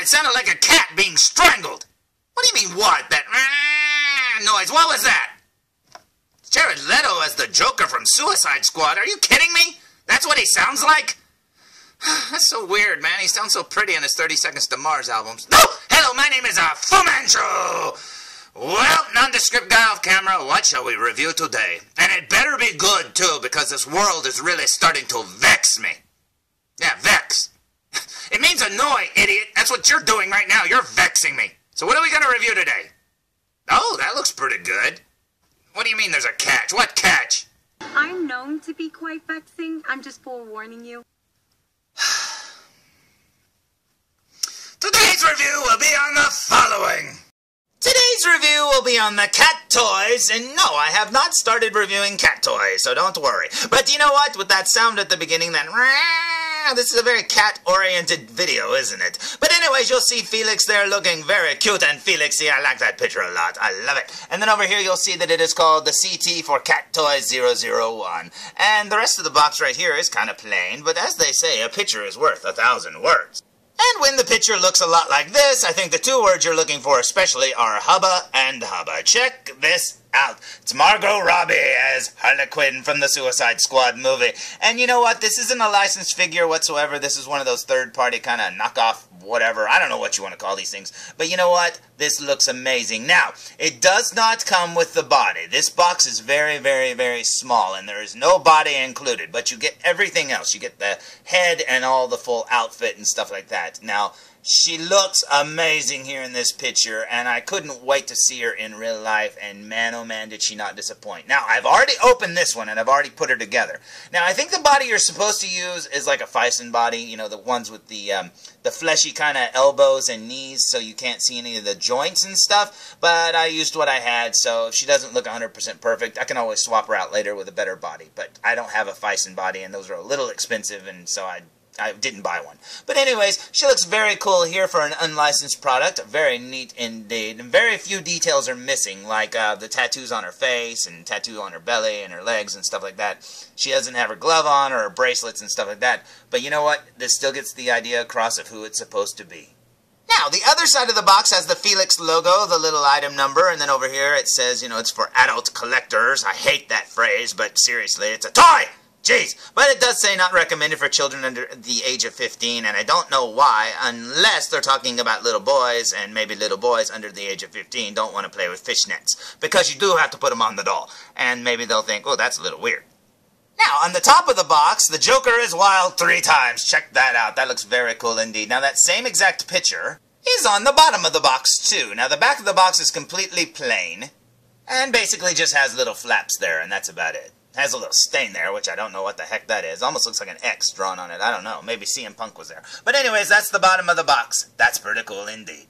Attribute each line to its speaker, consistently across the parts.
Speaker 1: It sounded like a cat being strangled. What do you mean, what? That noise, what was that? It's Jared Leto as the Joker from Suicide Squad. Are you kidding me? That's what he sounds like? That's so weird, man. He sounds so pretty on his 30 Seconds to Mars albums. No! Hello, my name is Fu Manchu! Well, nondescript guy off camera, what shall we review today? And it better be good, too, because this world is really starting to vex me. Yeah, vex. It means annoy, idiot. That's what you're doing right now. You're vexing me. So what are we going to review today? Oh, that looks pretty good. What do you mean there's a catch? What catch?
Speaker 2: I'm known to be quite vexing. I'm just forewarning you.
Speaker 1: Today's review will be on the following. Today's review will be on the cat toys, and no, I have not started reviewing cat toys, so don't worry. But you know what? With that sound at the beginning, this is a very cat-oriented video, isn't it? But anyways, you'll see Felix there looking very cute and Felixy. I like that picture a lot. I love it. And then over here, you'll see that it is called the CT for Cat Toys 001. And the rest of the box right here is kind of plain, but as they say, a picture is worth 1,000 words. And when the picture looks a lot like this, I think the two words you're looking for especially are hubba and hubba. Check this out. It's Margot Robbie as Harley Quinn from the Suicide Squad movie. And you know what? This isn't a licensed figure whatsoever. This is one of those third-party kind of knockoff whatever. I don't know what you want to call these things. But you know what? This looks amazing. Now, it does not come with the body. This box is very, very, very small, and there is no body included. But you get everything else. You get the head and all the full outfit and stuff like that. Now, she looks amazing here in this picture, and I couldn't wait to see her in real life, and man, oh man, did she not disappoint. Now, I've already opened this one, and I've already put her together. Now, I think the body you're supposed to use is like a Fison body, you know, the ones with the fleshy kind of elbows and knees, so you can't see any of the joints and stuff, but I used what I had, so if she doesn't look 100% perfect, I can always swap her out later with a better body, but I don't have a Fison body, and those are a little expensive, and so I didn't buy one. But anyways, she looks very cool here for an unlicensed product. Very neat indeed. And very few details are missing, like the tattoos on her face and tattoo on her belly and her legs and stuff like that. She doesn't have her glove on or her bracelets and stuff like that. But you know what? This still gets the idea across of who it's supposed to be. Now, the other side of the box has the Felix logo, the little item number, and then over here it says, you know, it's for adult collectors. I hate that phrase, but seriously, it's a toy! Jeez, but it does say not recommended for children under the age of 15, and I don't know why, unless they're talking about little boys, and maybe little boys under the age of 15 don't want to play with fishnets, because you do have to put them on the doll, and maybe they'll think, oh, that's a little weird. Now, on the top of the box, the Joker is wild 3 times. Check that out. That looks very cool indeed. Now, that same exact picture is on the bottom of the box, too. Now, the back of the box is completely plain, and basically just has little flaps there, and that's about it. Has a little stain there, which I don't know what the heck that is. Almost looks like an X drawn on it. I don't know. Maybe CM Punk was there. But anyways, that's the bottom of the box. That's pretty cool indeed.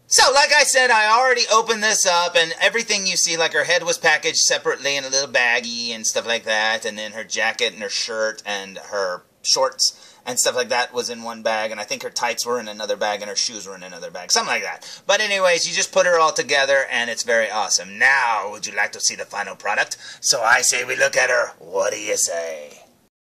Speaker 1: So, like I said, I already opened this up, and everything you see, like her head was packaged separately in a little baggie and stuff like that, and then her jacket and her shirt and her shorts and stuff like that was in one bag, and I think her tights were in another bag, and her shoes were in another bag, something like that. But anyways, you just put her all together, and it's very awesome. Now, would you like to see the final product? So I say we look at her. What do you say?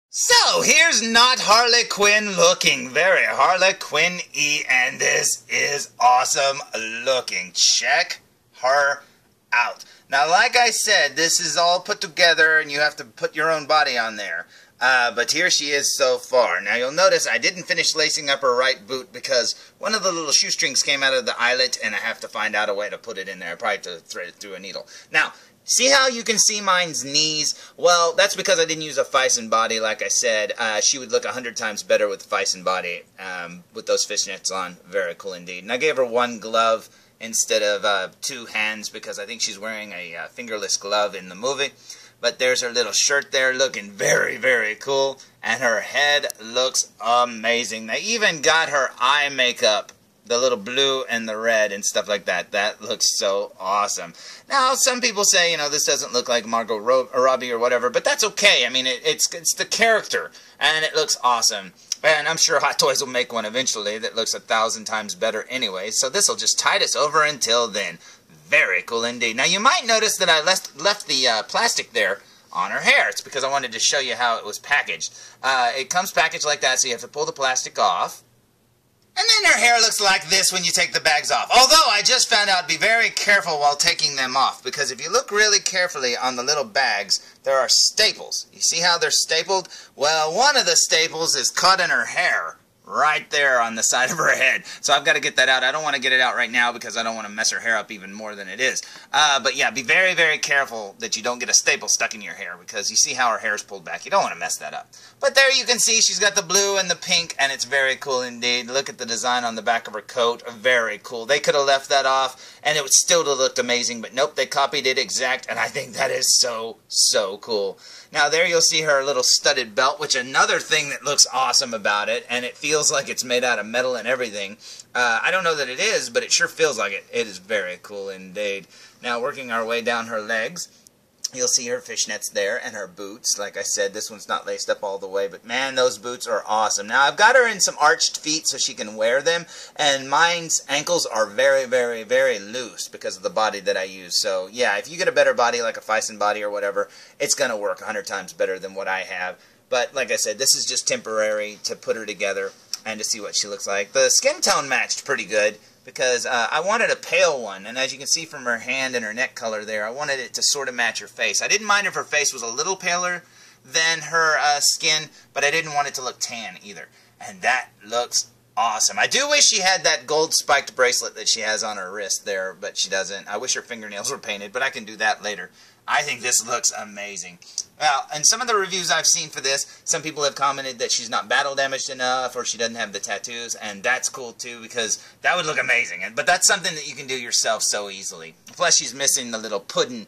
Speaker 1: So, here's not Harley Quinn looking very Harley Quinn-y, and this is awesome looking. Check her out. Now, like I said, this is all put together, and you have to put your own body on there. But here she is so far. Now you'll notice I didn't finish lacing up her right boot because one of the little shoestrings came out of the eyelet and I have to find out a way to put it in there. I probably have to thread it through a needle. Now, see how you can see mine's knees? Well, that's because I didn't use a Fison body like I said. She would look 100 times better with the Fison body with those fishnets on. Very cool indeed. And I gave her one glove instead of 2 hands because I think she's wearing a fingerless glove in the movie. But there's her little shirt there looking very, very cool. And her head looks amazing. They even got her eye makeup, the little blue and the red and stuff like that. That looks so awesome. Now, some people say, you know, this doesn't look like Margot Robbie or whatever. But that's okay. I mean, it's the character. And it looks awesome. And I'm sure Hot Toys will make one eventually that looks 1,000 times better anyway. So this will just tide us over until then. Very cool indeed. Now, you might notice that I left the plastic there on her hair. It's because I wanted to show you how it was packaged. It comes packaged like that, so you have to pull the plastic off. And then her hair looks like this when you take the bags off. Although I just found out, be very careful while taking them off, because if you look really carefully on the little bags, there are staples. You see how they're stapled? Well, one of the staples is caught in her hair, right there on the side of her head. So I've got to get that out. I don't want to get it out right now because I don't want to mess her hair up even more than it is. But yeah, be very, very careful that you don't get a staple stuck in your hair, because you see how her hair's pulled back. You don't want to mess that up. But there you can see she's got the blue and the pink, and it's very cool indeed. Look at the design on the back of her coat. Very cool. They could have left that off, and it would still have looked amazing. But nope, they copied it exact, and I think that is so, so cool. Now there you'll see her little studded belt, which another thing that looks awesome about it, and it feels like it's made out of metal and everything. I don't know that it is, but it sure feels like it. It is very cool indeed. Now working our way down her legs, you'll see her fishnets there and her boots. Like I said, this one's not laced up all the way, but man, those boots are awesome. Now I've got her in some arched feet so she can wear them, and mine's ankles are very, very, very loose because of the body that I use. So yeah, if you get a better body like a Fison body or whatever, it's going to work 100 times better than what I have. But like I said, this is just temporary to put her together and to see what she looks like. The skin tone matched pretty good, because I wanted a pale one, and as you can see from her hand and her neck color there, I wanted it to sort of match her face. I didn't mind if her face was a little paler than her skin, but I didn't want it to look tan either. And that looks awesome. I do wish she had that gold spiked bracelet that she has on her wrist there, but she doesn't. I wish her fingernails were painted, but I can do that later. I think this looks amazing. Well, in some of the reviews I've seen for this, some people have commented that she's not battle damaged enough, or she doesn't have the tattoos, and that's cool too, because that would look amazing. But that's something that you can do yourself so easily. Plus, she's missing the little pudding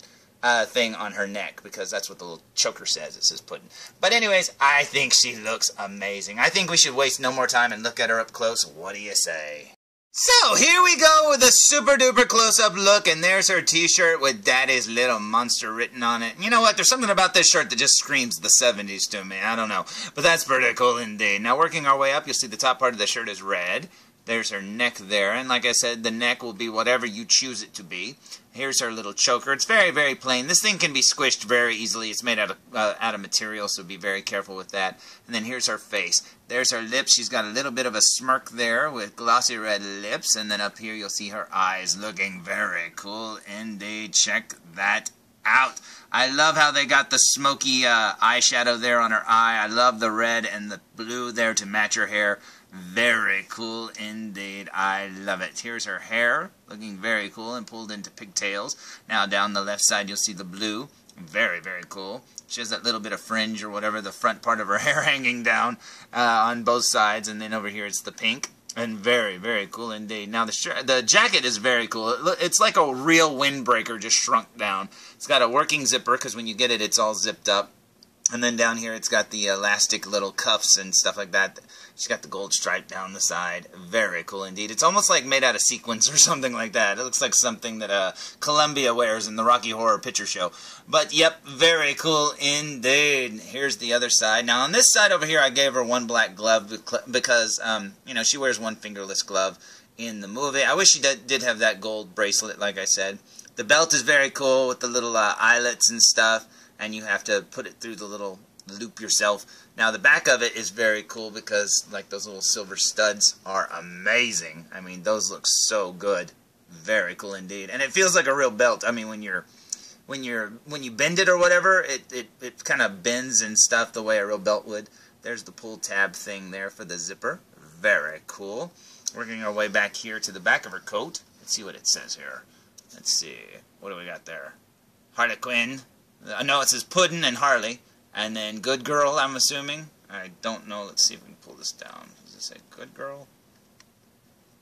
Speaker 1: thing on her neck, because that's what the little choker says. It says pudding. But anyways, I think she looks amazing. I think we should waste no more time and look at her up close. What do you say? So, here we go with a super duper close-up look, and there's her t-shirt with Daddy's Little Monster written on it. You know what, there's something about this shirt that just screams the 70s to me, I don't know. But that's pretty cool indeed. Now, working our way up, you'll see the top part of the shirt is red. There's her neck there, and like I said, the neck will be whatever you choose it to be. Here's her little choker. It's very, very plain. This thing can be squished very easily. It's made out of material, so be very careful with that. And then here's her face. There's her lips. She's got a little bit of a smirk there with glossy red lips. And then up here you'll see her eyes, looking very cool indeed. Check that out. I love how they got the smoky eyeshadow there on her eye. I love the red and the blue there to match her hair. Very cool indeed. I love it. Here's her hair, looking very cool and pulled into pigtails. Now down the left side you'll see the blue. Very, very cool. She has that little bit of fringe or whatever, the front part of her hair hanging down on both sides. And then over here it's the pink. And very, very cool indeed. Now the jacket is very cool. It's like a real windbreaker just shrunk down. It's got a working zipper, because when you get it, it's all zipped up. And then down here it's got the elastic little cuffs and stuff like that. She's got the gold stripe down the side. Very cool indeed. It's almost like made out of sequins or something like that. It looks like something that Columbia wears in the Rocky Horror Picture Show. But yep, very cool indeed. Here's the other side. Now on this side over here I gave her one black glove because, you know, she wears one fingerless glove in the movie. I wish she did have that gold bracelet, like I said. The belt is very cool with the little eyelets and stuff. And you have to put it through the little loop yourself. Now the back of it is very cool, because like those little silver studs are amazing. I mean, those look so good. Very cool indeed. And it feels like a real belt. I mean, when you bend it or whatever, it kind of bends and stuff the way a real belt would. There's the pull tab thing there for the zipper. Very cool. Working our way back here to the back of her coat. Let's see what it says here. Let's see. What do we got there? Harley Quinn. No, it says Puddin' and Harley. And then Good Girl, I'm assuming. I don't know. Let's see if we can pull this down. Does it say Good Girl?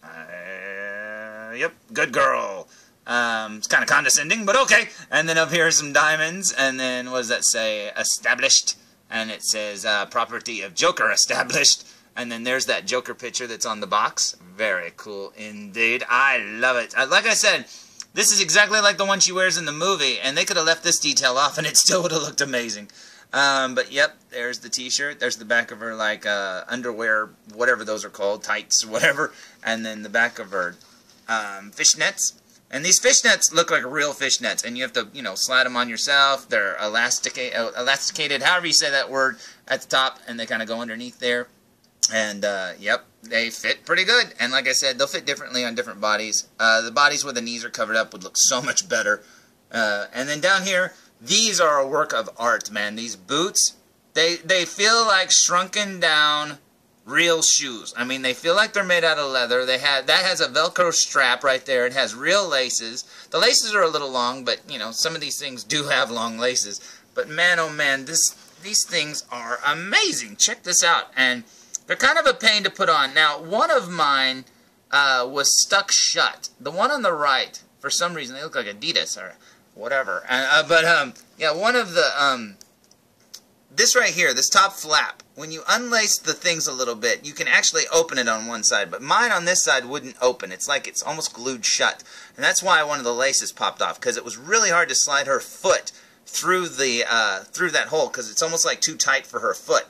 Speaker 1: Yep, Good Girl. It's kind of condescending, but okay. And then up here are some diamonds. And then what does that say? Established. And it says property of Joker established. And then there's that Joker picture that's on the box. Very cool indeed. I love it. Like I said, this is exactly like the one she wears in the movie, and they could have left this detail off and it still would have looked amazing. But yep, there's the t-shirt. There's the back of her, like, underwear, whatever those are called, tights, whatever. And then the back of her fishnets. And these fishnets look like real fishnets, and you have to, you know, slide them on yourself. They're elasticated, however you say that word, at the top, and they kind of go underneath there. And, yep, they fit pretty good. And like I said, they'll fit differently on different bodies. The bodies where the knees are covered up would look so much better. And then down here, these are a work of art, man. These boots, they feel like shrunken down real shoes. I mean, they feel like they're made out of leather. That has a Velcro strap right there. It has real laces. The laces are a little long, but, you know, some of these things do have long laces. But man, oh man, these things are amazing. Check this out. And they're kind of a pain to put on. Now, one of mine was stuck shut. The one on the right, for some reason, they look like Adidas or whatever. Yeah, one of the, this right here, this top flap, when you unlace the things a little bit, you can actually open it on one side. But mine on this side wouldn't open. It's like it's almost glued shut. And that's why one of the laces popped off, because it was really hard to slide her foot through the through that hole, because it's almost like too tight for her foot.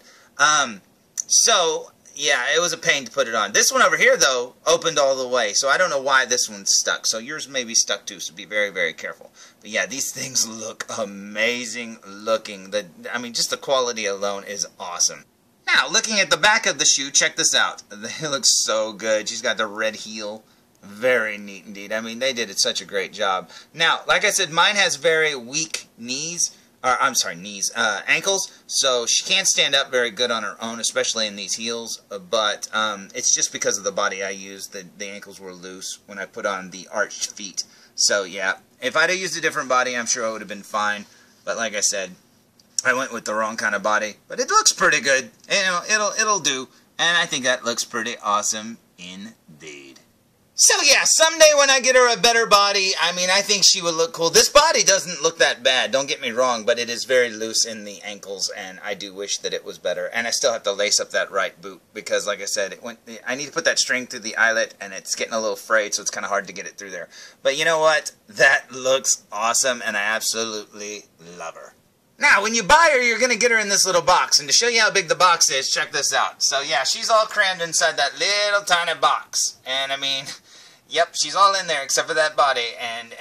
Speaker 1: So, yeah, it was a pain to put it on. This one over here, though, opened all the way, so I don't know why this one's stuck. So yours may be stuck, too, so be very, very careful. But, yeah, these things look amazing looking. I mean, just the quality alone is awesome. Now, looking at the back of the shoe, check this out. It looks so good. She's got the red heel. Very neat indeed. I mean, they did such a great job. Now, like I said, mine has very weak knees. Ankles, so she can't stand up very good on her own, especially in these heels, but it's just because of the body I used. The ankles were loose when I put on the arched feet. So yeah, if I'd have used a different body, I'm sure I would have been fine, but like I said, I went with the wrong kind of body, but it looks pretty good. You know, it'll do, and I think that looks pretty awesome indeed. So yeah, someday when I get her a better body, I mean, I think she would look cool. This body doesn't look that bad, don't get me wrong, but it is very loose in the ankles, and I do wish that it was better. And I still have to lace up that right boot, because like I said, I need to put that string through the eyelet, and it's getting a little frayed, so it's kind of hard to get it through there. But you know what? That looks awesome, and I absolutely love her. Now, when you buy her, you're going to get her in this little box. And to show you how big the box is, check this out. So yeah, she's all crammed inside that little tiny box. And I mean, yep, she's all in there except for that body, and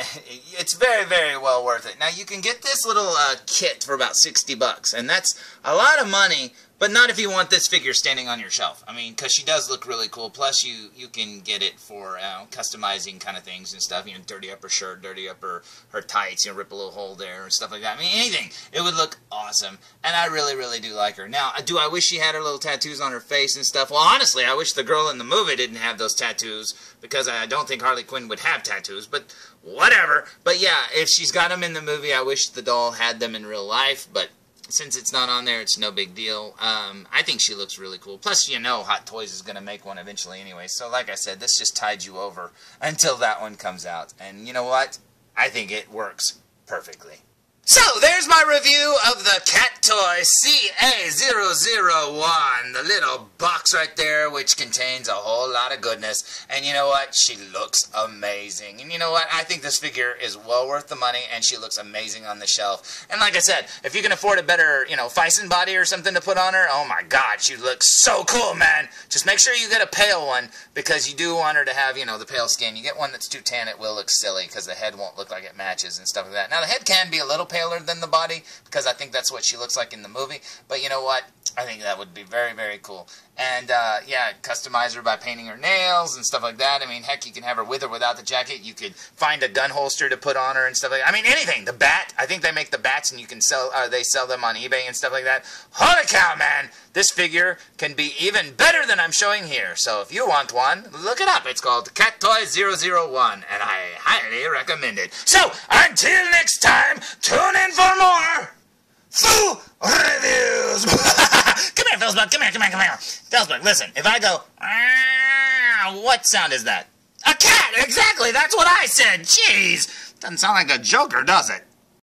Speaker 1: it's very, very well worth it. Now, you can get this little kit for about $60, and that's a lot of money, but not if you want this figure standing on your shelf. I mean, because she does look really cool. Plus, you can get it for customizing kind of things and stuff. You know, dirty up her shirt, dirty up her tights, you know, rip a little hole there and stuff like that. I mean, anything. It would look awesome, and I really, really do like her. Now, do I wish she had her little tattoos on her face and stuff? Well, honestly, I wish the girl in the movie didn't have those tattoos, because I don't think Harley Quinn would have tattoos, but whatever. But yeah, if she's got them in the movie, I wish the doll had them in real life, but since it's not on there, it's no big deal. I think she looks really cool. Plus, you know Hot Toys is going to make one eventually anyway. So like I said, this just tied you over until that one comes out. And you know what? I think it works perfectly. So, there's my review of the cat toy CT-001, the little box right there, which contains a whole lot of goodness. And you know what? She looks amazing. And you know what? I think this figure is well worth the money, and she looks amazing on the shelf. And like I said, if you can afford a better, you know, Fison body or something to put on her, oh my god, she looks so cool, man. Just make sure you get a pale one, because you do want her to have, you know, the pale skin. You get one that's too tan, it will look silly, because the head won't look like it matches and stuff like that. Now, the head can be a little paler than the body, because I think that's what she looks like in the movie, but you know what, I think that would be very, very cool. And yeah, customize her by painting her nails and stuff like that. I mean, heck, you can have her with or without the jacket. You could find a gun holster to put on her and stuff like that. I mean, anything. The bat, I think they make the bats, and you can sell, they sell them on eBay and stuff like that. Holy cow, man, this figure can be even better than I'm showing here. So if you want one, look it up. It's called Cat Toy 001, and I highly recommend it. So until next time, tune in for more Foo Reviews. Come here, felzbug. Come here. Felzbug, listen. If I go, what sound is that? A cat! Exactly! That's what I said! Jeez! Doesn't sound like a joker, does it?